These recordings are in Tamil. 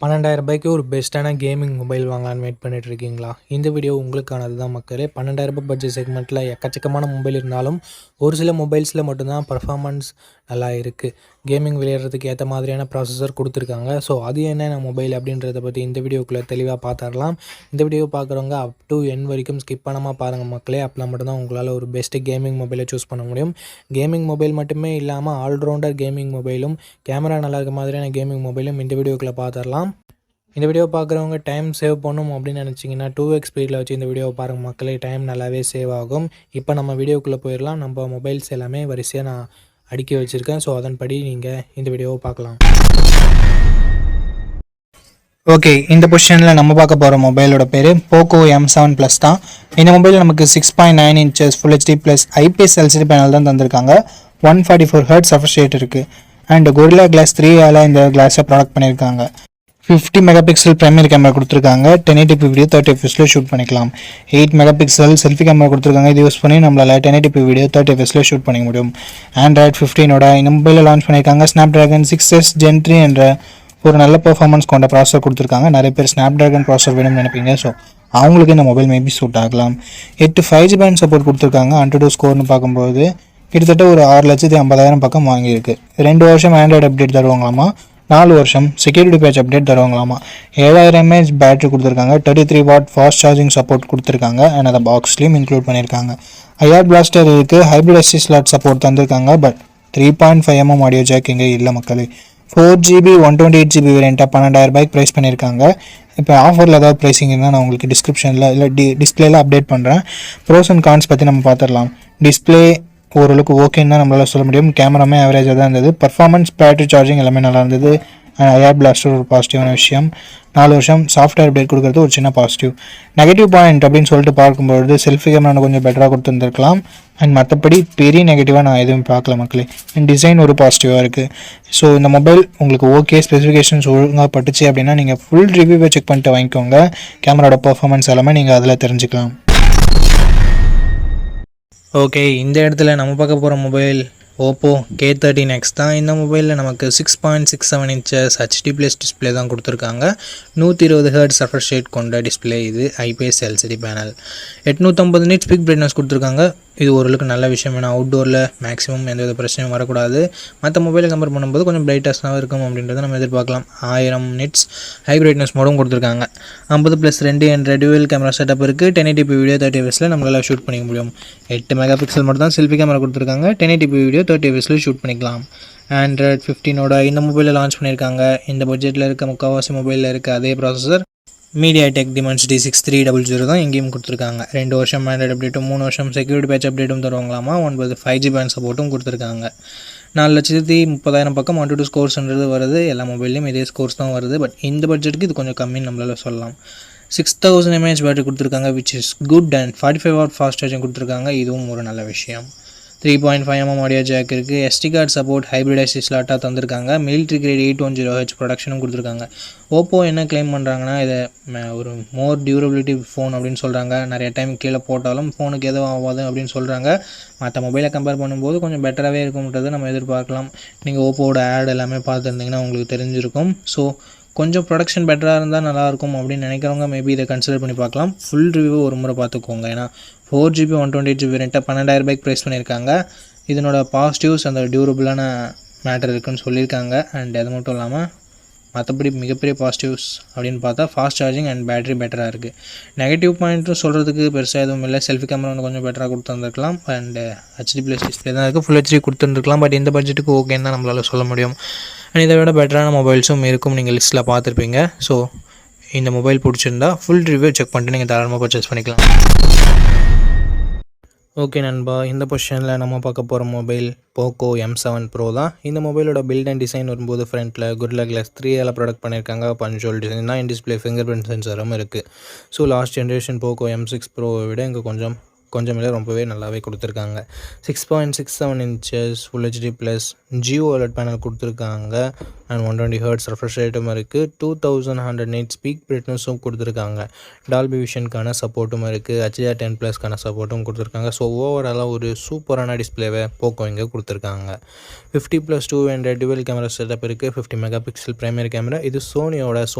ரூ. 12,000க்கு ஒரு பெஸ்ட்டான கேமிங் மொபைல் வாங்கலான்னு வெயிட் பண்ணிட்டு இருக்கீங்களா? இந்த வீடியோ உங்களுக்கானது தான் மக்களே. ரூ. 12,000 பட்ஜெட் செக்மெண்ட்டில் எக்கச்சக்கமான மொபைல் இருந்தாலும், ஒரு சில மொபைல்ஸில் மட்டும்தான் பர்ஃபார்மன்ஸ் நல்லா இருக்குது. கேமிங் விளையாடுறதுக்கு ஏற்ற மாதிரியான ப்ராசஸர் கொடுத்துருக்காங்க. ஸோ அது என்னென்ன மொபைல் அப்படின்றத பற்றி இந்த வீடியோக்குள்ளே தெளிவாக பார்த்துடலாம். இந்த வீடியோ பார்க்குறவங்க அப் டு என் வரைக்கும் ஸ்கிப் பண்ணாமல் பாருங்கள் மக்களே. அப்போலாம் மட்டும்தான் உங்களால் ஒரு பெஸ்ட்டு கேமிங் மொபைலை சூஸ் பண்ண முடியும். கேமிங் மொபைல் மட்டுமே இல்லாமல் ஆல்ரவுண்டர் கேமிங் மொபைலும், கேமரா நல்லா இருக்க மாதிரியான கேமிங் மொபைலும் இந்த வீடியோக்குள்ளே பார்த்துடலாம். இந்த வீடியோ பார்க்குறவங்க டைம் சேவ் பண்ணணும் அப்படின்னு நினச்சிங்கன்னா 2x ஸ்பீடில் வச்சு இந்த வீடியோவை பாருங்கள் மக்களே. டைம் நல்லாவே சேவ் ஆகும். இப்போ நம்ம வீடியோக்குள்ளே போயிடலாம். நம்ம மொபைல்ஸ் எல்லாமே வரிசையாக நான் அடுக்கி வச்சுருக்கேன். ஸோ அதன்படி நீங்கள் இந்த வீடியோவை பார்க்கலாம். ஓகே, இந்த பொசிஷனில் நம்ம பார்க்க போகிற மொபைலோட பேர் போக்கோ M7 Plus தான். இந்த மொபைல் நமக்கு 6.9 inches Full HD plus IPS LCD panel தான் தந்திருக்காங்க. 144 Hz ரெஃப்ரெஷ் ரேட் இருக்குது. அண்ட் Gorilla Glass 3ஆல் இந்த கிளாஸை ப்ராடக்ட் பண்ணியிருக்காங்க. 50 மெகாபிக்சல் பிரைமரி கேமரா கொடுத்துருக்காங்க. 1080p வீடியோ 30 fps ஷூட் பண்ணிக்கலாம். 8 மெகாபிக்சல் செல்ஃபி கேமரா கொடுத்துருக்காங்க. இது யூஸ் பண்ணி நம்மளால் 1080p வீடியோ 30 fps ஷூட் பண்ணிக்க முடியும். ஆண்ட்ராய்ட் 15ஓட இந்த மொபைலில் லான்ச் பண்ணியிருக்காங்க. Snapdragon 6s Gen 3 என்ற ஒரு நல்ல பெர்ஃபார்மன்ஸ் கொண்ட ப்ராசஸர் கொடுத்துருக்காங்க. நிறைய பேர் Snapdragon ப்ராசஸர் வேணும்னு நினைப்பீங்க. ஸோ அவங்களுக்கு இந்த மொபைல் மேபி சூட் ஆகலாம். 8 5G பேண்ட் சப்போர்ட் கொடுத்துருக்காங்க. AnTuTu ஸ்கோர்னு பார்க்கும்போது கிட்டத்தட்ட ஒரு 6,50,000 பக்கம் வாங்கியிருக்கு. 2 வருஷம் ஆண்ட்ராய்டு அப்டேட் தருவாங்களாமா. 4 வருஷம் செக்யூரிட்டி பேட்ச் அப்டேட் தருவாங்களாமா. 7000 mAh பேட்டரி கொடுத்துருக்காங்க. 33 வாட் ஃபாஸ்ட் சார்ஜிங் சப்போர்ட் கொடுத்துருக்காங்க. அண்ட் அதை பாக்ஸ்லேயும் இன்க்ளூட் பண்ணியிருக்காங்க. IR பிளாஸ்டர் இருக்குது. ஹைப்ரிட் SD ஸ்லாட் சப்போர்ட் தந்திருக்காங்க. பட் 3.5mm ஆடியோ ஜாக் இங்கே இல்லை மக்களே. 4GB 128GB வேரியண்ட்டாக 12,000 ப்ரைஸ் பண்ணியிருக்காங்க. இப்போ ஆஃபரில் ஏதாவது ப்ரைஸிங் இருந்தால் நான் உங்களுக்கு டிஸ்கிரிப்ஷனில் இல்லை டிஸ்பிளேல அப்டேட் பண்ணுறேன். ப்ரோஸ் அண்ட் கான்ஸ் பற்றி நம்ம பார்த்துடலாம். டிஸ்பிளே ஓரளவுக்கு ஓகேன்னு தான் நம்மளால் சொல்ல முடியும். கேமராமே ஆவரேஜாக தான் இருந்தது. பர்ஃபார்மன்ஸ், பேட்டரி சார்ஜிங் எல்லாமே நல்லா இருந்தது. ஐஆர் பிளாஸ்டர் ஒரு பாசிட்டிவான விஷயம். 4 வருஷம் சாஃப்ட்வேர் அப்டேட் கொடுக்குறது ஒரு சின்ன பாசிட்டிவ். நெகட்டிவ் பாயிண்ட் அப்படின்னு சொல்லிட்டு பார்க்கும்பொழுது செல்ஃபி கேமரா கொஞ்சம் பெட்டராக கொடுத்துருந்துருக்கலாம். அண்ட் மற்றபடி பெரிய நெகட்டிவாக நான் எதுவும் பார்க்கல மக்களே. அண்ட் டிசைன் ஒரு பாசிட்டிவாக இருக்குது. ஸோ இந்த மொபைல் உங்களுக்கு ஓகே, ஸ்பெசிஃபிகேஷன்ஸ் ஒழுங்காக பட்டுச்சு அப்படின்னா நீங்கள் ஃபுல் ரிவ்யூவை செக் பண்ணிட்டு வாங்கிக்கோங்க. கேமராவோட பர்ஃபார்மன்ஸ் எல்லாமே நீங்கள் அதில் தெரிஞ்சுக்கலாம். ஓகே, இந்த இடத்துல நம்ம பார்க்க போகிற மொபைல் ஓப்போ K13X தான். இந்த மொபைலில் நமக்கு 6.67 inches HD ப்ளஸ் டிஸ்பிளே தான் கொடுத்துருக்காங்க. 120 Hz ரெஃப்ரெஷ் ரேட் கொண்ட டிஸ்பிளே. இது IPS LCD panel. 850 nits big brightness கொடுத்துருக்காங்க. இது ஓரளவுக்கு நல்ல விஷயம். ஏன்னா அவுட்டோரில் மேக்ஸிமம் எந்த வித பிரச்சனையும் வரக்கூடாது. மற்ற மொபைலை கம்பேர் பண்ணும்போது கொஞ்சம் பிரைட்டஸ்ட்டாக இருக்கும் அப்படின்றத நம்ம எதிர்பார்க்கலாம். 1000 nits ஹை பிரைட்னஸ் மோடும் கொடுத்துருக்காங்க. 50+2 என்ற டியூவல் கேமரா செட்டப் இருக்குது. 1080p வீடியோ 30 fps நம்மளால் ஷூட் பண்ணிக்க முடியும். 8 மெகாபிக்சல் மட்டும் தான் செல்ஃபி கேமரா கொடுத்துருக்காங்க. 1080p வீடியோ 30 fps ஷூட் பண்ணிக்கலாம். ஆண்ட்ராய்ட் 15ஓட இந்த மொபைலில் லான்ச் பண்ணியிருக்காங்க. இந்த பட்ஜெட்டில் இருக்க முக்கால்வாசி மொபைலில் இருக்க அதே ப்ராசஸர் MediaTek Dimensity 6300 தான் எங்கேயும் கொடுத்துருக்காங்க. 2 வருஷம் ஆண்ட்ராய்டு அப்டேட்டும் 3 வருஷம் செக்யூரிட்டி பேட்ச் அப்டேட்டும் தருவாங்களாமா. 9 5G பேண்ட் சப்போர்ட்டும் கொடுத்துருக்காங்க. 4,30,000 பக்கம் AnTuTu ஸ்கோர்ஸ்ன்றது வருது. எல்லா மொபைல்லையும் இதே ஸ்கோர்ஸ் தான் வருது. பட் இந்த பட்ஜெட்டுக்கு இது கொஞ்சம் கம்மின்னு நம்மளால் சொல்லலாம். 6000 mAh பேட்டரி கொடுத்துருக்காங்க, which is good. And 45 watt fast charging கொடுத்துருக்காங்க. இதுவும் ஒரு நல்ல விஷயம். 3.5mm ஆடியோ ஜாக் இருக்குது. SD card support hybrid SD ஸ்லாட்டாக தந்திருக்காங்க. மிலிட்ரி கிரேட் 810H ப்ரொடக்ஷனும் கொடுத்துருக்காங்க. ஓப்போ என்ன கிளைம் பண்ணுறாங்கன்னா, இதை ஒரு மோர் டியூரபிலிட்டி ஃபோன் அப்படின்னு சொல்கிறாங்க. நிறைய டைம் கீழே போட்டாலும் ஃபோனுக்கு எதுவும் ஆகாது அப்படின்னு சொல்கிறாங்க. மற்ற மொபைலை கம்பேர் பண்ணும்போது கொஞ்சம் பெட்டராகவே இருக்கும்ன்றது நம்ம எதிர்பார்க்கலாம். நீங்கள் ஓப்போவோட ஆட் எல்லாமே பார்த்துருந்தீங்கன்னா உங்களுக்கு தெரிஞ்சிருக்கும். ஸோ கொஞ்சம் ப்ரொடக்ஷன் பெட்டராக இருந்தால் நல்லாயிருக்கும் அப்படின்னு நினைக்கிறவங்க மேபி இதை கன்சிடர் பண்ணி பார்க்கலாம். ஃபுல் ரிவ்யூ ஒரு முறை பார்த்துக்கோங்க. ஏன்னா 4GB 128GB வேரியண்ட்டாக 12,000 ப்ரைஸ் பண்ணியிருக்காங்க. இதனோட பாசிட்டிவ்ஸ் அந்த டியூரபிளான மேட்டர் இருக்குன்னு சொல்லியிருக்காங்க. அண்ட் அது மட்டும் இல்லாமல் மற்றபடி மிகப்பெரிய பாசிட்டிவ்ஸ் அப்படின்னு பார்த்தா ஃபாஸ்ட் சார்ஜிங் அண்ட் பேட்டரி பெட்டராக இருக்குது. நெகட்டிவ் பாயிண்ட்டும் சொல்கிறதுக்கு பெருசாக எதுவும் இல்லை. செல்ஃபி கேமரா வந்து கொஞ்சம் பெட்டராக கொடுத்துருந்துருக்கலாம். அண்ட் HD ப்ளஸ் டிஸ்பிளே தான் இருக்குது. Full HD கொடுத்துருந்துருக்கலாம். பட் இந்த பட்ஜெட்டுக்கு ஓகேன்னு தான் நம்மளால் சொல்ல முடியும். அண்ட் இதை விட பெட்டரான மொபைல்ஸும் இருக்கும். நீங்கள் லிஸ்ட்டில் பார்த்துருப்பீங்க. ஸோ இந்த மொபைல் பிடிச்சிருந்தா ஃபுல் ரிவ்யூ செக் பண்ணிட்டு நீங்கள் தாராளமாக பர்ச்சேஸ் பண்ணிக்கலாம். ஓகே நண்பா, இந்த பொசிஷனில் நம்ம பார்க்க போகிற மொபைல் போக்கோ M7 Pro தான். இந்த மொபைலோட பில்ட் அண்ட் டிசைன் வரும்போது ஃப்ரண்ட்டில் Gorilla Glass 3ஆல் ப்ராடக்ட் பண்ணியிருக்காங்க. பஞ்சுவல் டிசைன் தான். இன் டிஸ்பிளே ஃபிங்கர் பிரிண்ட் சென்சரும் இருக்குது. So last generation Poco M6 Proவை விட இங்கே கொஞ்சம் இல்லை ரொம்பவே நல்லாவே கொடுத்துருக்காங்க. 6.67 inches Full HD plus GOLED panel கொடுத்துருக்காங்க. அண்ட் 120 ஹர்ட்ஸ் ரெஃப்ரெஷ் ரேட்டும் இருக்குது. 2100 nits பீக் பிரைட்னஸும் கொடுத்துருக்காங்க. டால்பி விஷனுக்கான சப்போர்ட்டும் இருக்குது. HDR10+க்கான சப்போர்ட்டும் கொடுத்துருக்காங்க. ஸோ ஓவராலாக ஒரு சூப்பரான டிஸ்பிளேவை போக்கோ இங்கே கொடுத்துருக்காங்க. 50+2 என்ற டுவெல் கேமரா செட்டப் இருக்குது. 50 மெகா பிக்சல் பிரைமரி கேமரா. இது சோனி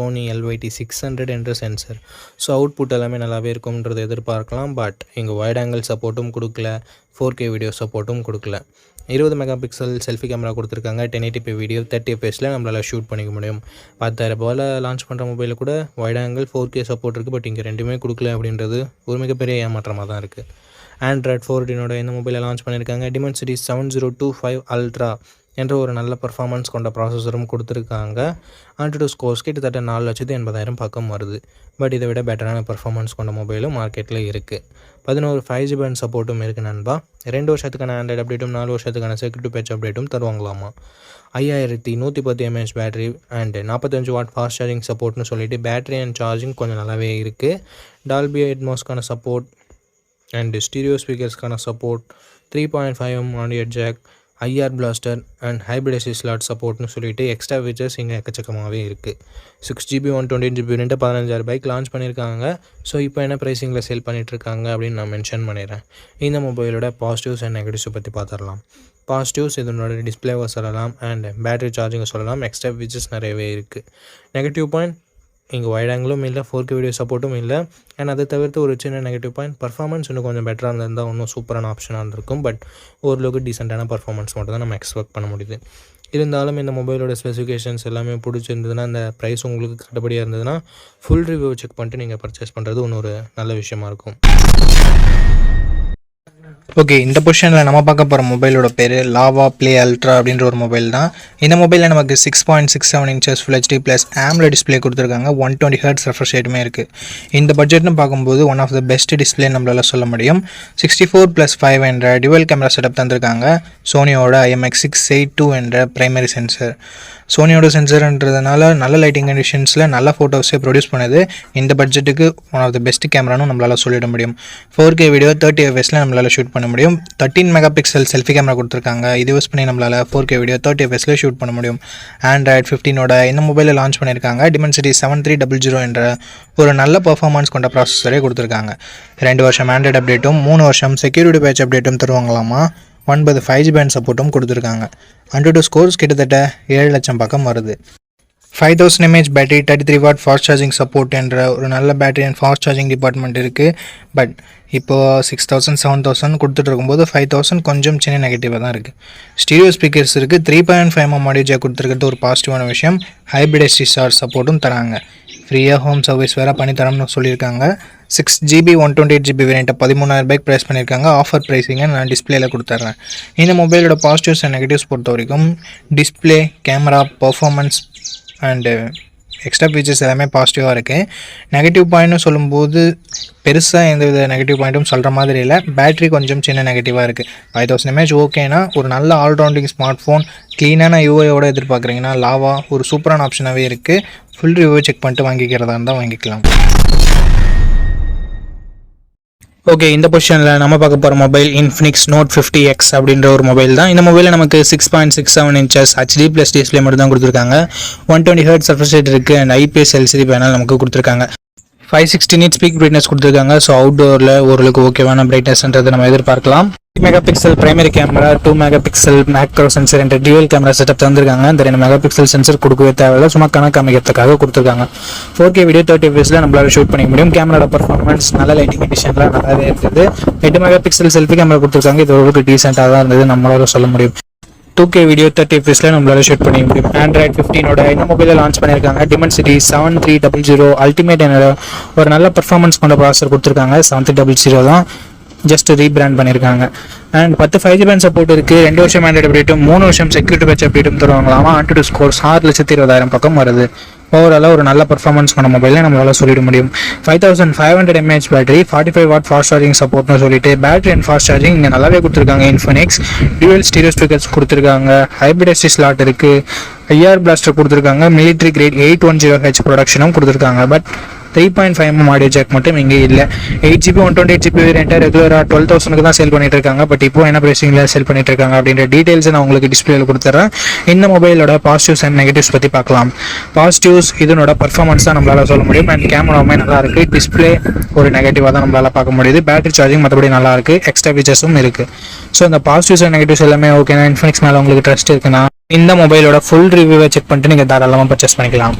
LYT600 என்ற சென்சர். ஸோ அவுட்புட் எல்லாமே நல்லாவே இருக்கும்ன்றது எதிர்பார்க்கலாம். பட் இங்கே வைட் ஆங்கிள் சப்போர்ட்டும் கொடுக்கல, 4K வீடியோ சப்போர்ட்டும் கொடுக்கல. 20 மெகா பிக்சல் செல்ஃபி கேமரா கொடுத்துருக்காங்க. 1080p வீடியோ 30 fps நம்மளால் ஷூட் பண்ணிக்க முடியும். 10,000 ரூபாயில் லான்ச் பண்ணுற மொபைலில் கூட வைட் ஆங்கிள் 4K சப்போர்ட் இருக்குது. பட் இங்கே ரெண்டுமே கொடுக்கல அப்படின்றது ஒரு மிகப்பெரிய ஏமாற்றமாக தான் இருக்குது. Android 14 இந்த மொபைலை லான்ச் பண்ணியிருக்காங்க. Dimensity 7025 Ultra என்ற ஒரு நல்ல பர்ஃபார்மன்ஸ் கொண்ட ப்ராசஸரும் கொடுத்துருக்காங்க. AnTuTu ஸ்கோர்ஸ் கிட்டத்தட்ட 4,80,000 பக்கம் வருது. பட் இதை விட பெட்டரான பர்ஃபார்மன்ஸ் கொண்ட மொபைலும் மார்க்கெட்டில் இருக்குது. 11 5G பேண்ட் சப்போர்ட்டும் இருக்குது நண்பா. 2 வருஷத்துக்கான ஆண்ட்ராய்டு அப்டேட்டும் 4 வருஷத்துக்கான செக்யூரிட்டி பேட்ச் அப்டேட்டும் தருவாங்களாமா. 5110 mAh battery and 45 watt fast charging சப்போர்ட்னு சொல்லிட்டு பேட்டரி அண்ட் சார்ஜிங் கொஞ்சம் நல்லாவே இருக்குது. டால்பி அட்மாஸ்க்கான சப்போர்ட் அண்ட் ஸ்டீரியோ ஸ்பீக்கர்ஸ்க்கான support, 3.5mm audio jack, IR blaster and hybrid SD slot சப்போர்ட்னு சொல்லிட்டு எக்ஸ்ட்ரா ஃபீச்சர்ஸ் இங்கே எக்கச்சக்கமாகவே இருக்குது. 6GB 128GB 15,000 ரூபாய்க்கு லான்ச் பண்ணியிருக்காங்க. ஸோ இப்போ என்ன ப்ரைஸிங்கில் சேல் பண்ணிகிட்ருக்காங்க அப்படின்னு நான் மென்ஷன் பண்ணிடுறேன். இந்த மொபைலோட பாசிட்டிவ்ஸ் அண்ட் நெகட்டிவ்ஸை பற்றி பார்த்துடலாம். பாசிட்டிவ்ஸ் இதனோட டிஸ்பிளேவை சொல்லலாம் அண்ட் பேட்டரி சார்ஜிங்கை சொல்லலாம். எக்ஸ்ட்ரா ஃபீச்சர்ஸ் நிறையவே இருக்குது. நெகட்டிவ் பாயிண்ட், இங்கே வைட் ஆங்கிளும் இல்லை, 4K வீடியோ சப்போர்ட்டும் இல்லை. அண்ட் அதை தவிர்த்து ஒரு சின்ன நெகட்டிவ் பாயிண்ட், பர்ஃபார்மன்ஸ் இன்னும் கொஞ்சம் பெட்டராக இருந்திருந்தால் இன்னும் சூப்பரான ஆப்ஷனாக இருந்திருக்கும். பட் ஓரளவுக்கு டீசெண்டான பர்ஃபார்மன்ஸ் மட்டும் தான் நம்ம எக்ஸ்பெக்ட் பண்ண முடியுது. இருந்தாலும் இந்த மொபைலோட ஸ்பெசிஃபிகேஷன்ஸ் எல்லாமே பிடிச்சிருந்ததுன்னா, இந்த ப்ரைஸ் உங்களுக்கு கட்டுப்படியாக இருந்ததுன்னா ஃபுல் ரிவ்யூ செக் பண்ணிட்டு நீங்கள் பர்ச்சேஸ் பண்ணுறது இன்னொரு நல்ல விஷயமா இருக்கும். ஓகே, இந்த பொசிஷனில் நம்ம பார்க்க போகிற மொபைலோட பேர் லாவா ப்ளே அல்ட்ரா அப்படின்ற ஒரு மொபைல் தான். இந்த மொபைலில் நமக்கு 6.67 inches Full HD + AMOLED display கொடுத்துருக்காங்க. 120 Hz ரெஃப்ரெஷ் ரேட்டுமே இருக்குது. இந்த பட்ஜெட்னு பார்க்கும்போது one of the best display நம்மளால் சொல்ல முடியும். 64+5 என்ற டுவெல் கேமரா செட்டப் தந்திருக்காங்க. சோனியோட IMX682 என்ற பிரைமரி சென்சர். சோனியோட சென்சர்ன்றதுனால நல்ல லைட்டிங் கண்டிஷன்ஸில் நல்ல ஃபோட்டோஸே ப்ரொடியூஸ் பண்ணுது. இந்த பட்ஜெட்டுக்கு ஒன் ஆஃப் த பெஸ்ட் கேமரானும் நம்மளால் சொல்லிட முடியும். 4K வீடியோ 30 fps நம்மளால் ஷூட் பண்ண முடியும். 13 மெகா பிக்சல் செல்ஃபி கேமரா கொடுத்துருக்காங்க. இது யூஸ் பண்ணி நம்மளால் 4K வீடியோ 30 fps ஷூட் பண்ண முடியும். Android 15 இந்த மொபைலில் லான்ச் பண்ணியிருக்காங்க. Dimensity 7300 என்ற ஒரு நல்ல பர்ஃபார்மன்ஸ் கொண்ட ப்ராசஸரே கொடுத்துருக்காங்க. 2 வருஷம் ஆண்ட்ராய்டு அப்டேட்டும் 3 வருஷம் செக்யூரிட்டி பேட்ச் அப்டேட்டும் தருவாங்களாமா. 9 5G பேண்ட் சப்போர்ட்டும் கொடுத்துருக்காங்க. AnTuTu ஸ்கோர்ஸ் கிட்டத்தட்ட 7 லட்சம் பக்கம் வருது. 5000 mAh battery, 33 watt fast charging support என்ற ஒரு நல்ல battery and fast charging department இருக்குது. பட் இப்போது 6000 7000 கொடுத்துட்டு இருக்கும்போது 5000 கொஞ்சம் சின்ன நெகட்டிவாக தான் இருக்குது. ஸ்டீரியோ ஸ்பீக்கர்ஸ் இருக்குது. 3.5mm ஆடியோ ஜாக் கொடுத்துருக்கிறது ஒரு பாசிட்டிவான விஷயம். ஹைப்ரிட் எஸ்டி ஸ்லாட் சப்போர்ட்டும் தராங்க. ஃப்ரீயாக ஹோம் சர்வீஸ் வேறு பண்ணித்தரோம்னு சொல்லியிருக்காங்க. 6GB 128GB வேரியண்ட்டை 13,000 ரூபாய்க்கு ப்ரைஸ் பண்ணியிருக்காங்க. ஆஃபர் ப்ரைஸிங்கை நான் டிஸ்பிளேயில் கொடுத்துட்றேன். இந்த மொபைலோட பாசிட்டிவ்ஸ் அண்ட் நெகட்டிவ்ஸ் பொறுத்த வரைக்கும் display, camera, performance and extra features எல்லாமே பாசிட்டிவாக இருக்குது. நெகட்டிவ் பாயிண்ட்னு சொல்லும்போது பெருசாக எந்த வித நெகட்டிவ் பாயிண்ட்டும் சொல்கிற மாதிரி இல்லை. பேட்டரி கொஞ்சம் சின்ன நெகட்டிவாக இருக்குது. 5000 mAh ஓகேனா ஒரு நல்ல ஆல்ரவுண்டிங் ஸ்மார்ட் ஃபோன், க்ளீனான யூஐயோடு எதிர்பார்க்குறீங்கன்னா லாவா ஒரு சூப்பரான ஆப்ஷனாகவே இருக்குது. ஃபுல் ரிவ்யூ செக் பண்ணிட்டு வாங்கிக்கிறதா இருந்தால் வாங்கிக்கலாம். ஓகே, இந்த பொசிஷனில் நம்ம பார்க்க போகிற மொபைல் Infinix Note 50X அப்படின்ற ஒரு மொபைல் தான். இந்த மொபைலில் நமக்கு 6.67 inches HD+ டிஸ்பிளே மட்டும் தான் கொடுத்துருக்காங்க. 120 Hz ரெஃப்ரெஷ் ரேட் இருக்குது அண்ட் IPS LCD பேனல் நமக்கு கொடுத்துருக்காங்க. 560 nits பீக் பிரைட்னஸ் கொடுத்துருக்காங்க. ஸோ அவுட்டோரில் ஓரளவுக்கு ஓகேவான பிரைட்னஸ்ன்றதை நம்ம எதிர்பார்க்கலாம். 3 mega pixel primary camera, 2 mega pixel macro sensor என்ற டியூவல் கேமரா செட்டப் தந்திருக்காங்க. இந்த 2 மெகா பிக்சல் சென்சர் கொடுக்கவே தேவையில்லை, சும்மா கணக்கு அமைக்கிறதுக்காக கொடுத்துருக்காங்க. 4K வீடியோ 30 fps நம்மளால ஷூட் பண்ணிக்க முடியும். கேமராட பர்ஃபார்மன்ஸ் நல்ல லைட்டிங் கண்டிஷன்லாம் நல்லாவே இருந்தது. 8 மெகா பிக்சல் செல்ஃபி கேமரா கொடுத்துருக்காங்க. இது ஓரளவுக்கு டீசெண்டாக தான் இருந்தது நம்மளால சொல்ல முடியும். 2K வீடியோ 30 fps நம்மளால ஷூட் பண்ணிக்க முடியும். Android 15 இந்த மொபைலில் லான்ச் பண்ணியிருக்காங்க. Dimensity 7300 அல்டிமேட் என்ற ஒரு நல்ல பர்ஃபார்மன்ஸ் கொண்ட ப்ராசஸர் கொடுத்துருக்காங்க. 7300 தான், ஜஸ்ட் ரீபிராண்ட் பண்ணியிருக்காங்க. அண்ட் 10 5G பேண்ட் சப்போர்ட் இருக்குது. 2 வருஷம் ஆண்ட்ராய்டு அப்டேட்டும் 3 வருஷம் செக்யூரிட்டி பேட்ச் அப்டேட்டும் தருவாங்களாமா. AnTuTu ஸ்கோர்ஸ் 6,20,000 பக்கம் வருது. ஓவராலாக ஒரு நல்ல பர்ஃபார்மன்ஸ் கொண்ட மொபைலில் நம்மளால் சொல்லிட முடியும். 5500 mAh battery, 45 watt fast charging சப்போர்ட்னு சொல்லிட்டு பேட்டரி அண்ட் ஃபாஸ்ட் சார்ஜிங் இங்கே நல்லாவே கொடுத்துருக்காங்க. Infinix டியூவல் ஸ்டீரியோ ஸ்பீக்கர்ஸ் கொடுத்துருக்காங்க. ஹைப்ரிட் எஸ்டி ஸ்லாட் இருக்குது. IR பிளாஸ்டர் கொடுத்துருக்காங்க. மிலிட்ரி கிரேட் 810H ப்ரொடக்ஷனும் கொடுத்துருக்காங்க. பட் 3.5mm ஆடியோ ஜாக் மட்டும் இங்கே இல்லை. 8GB 128GB வேரியண்ட்டை ரெகுலராக 12,000 தான் சேல் பண்ணிட்டு இருக்காங்க. பட் இப்போ என்ன ப்ரைஸிங்கில் சேல் பண்ணிட்டு இருக்காங்க அப்படின்ற டீட்டெயில்ஸை நான் உங்களுக்கு டிஸ்பிளேல கொடுத்துட்றேன். இந்த மொபைலோட பாசிட்டிவ்ஸ் அண்ட் நெகட்டிவ்ஸ் பற்றி பார்க்கலாம். பாசிட்டிவ்ஸ் இதனோட பர்ஃபார்மன்ஸ் தான் நம்மளால் சொல்ல முடியும். அண்ட் கேமராவுமே நல்லா இருக்குது. டிஸ்பிளே ஒரு நெகட்டிவாக தான் நம்மளால் பார்க்க முடியுது. பேட்டரி சார்ஜிங் மற்றபடி நல்லா இருக்குது. எக்ஸ்ட்ரா ஃபீச்சர்ஸும் இருக்குது. ஸோ இந்த பாசிட்டிவ்ஸ் அண்ட் நெகட்டிவ்ஸ் எல்லாமே ஓகேனா, இன்ஃபினிக்ஸ் மேலே உங்களுக்கு ட்ரஸ்ட் இருக்குன்னா இந்த மொபைலோட ஃபுல் ரிவ்யூவை செக் பண்ணிட்டு நீங்கள் தாராளமாக பர்ச்சேஸ் பண்ணிக்கலாம்.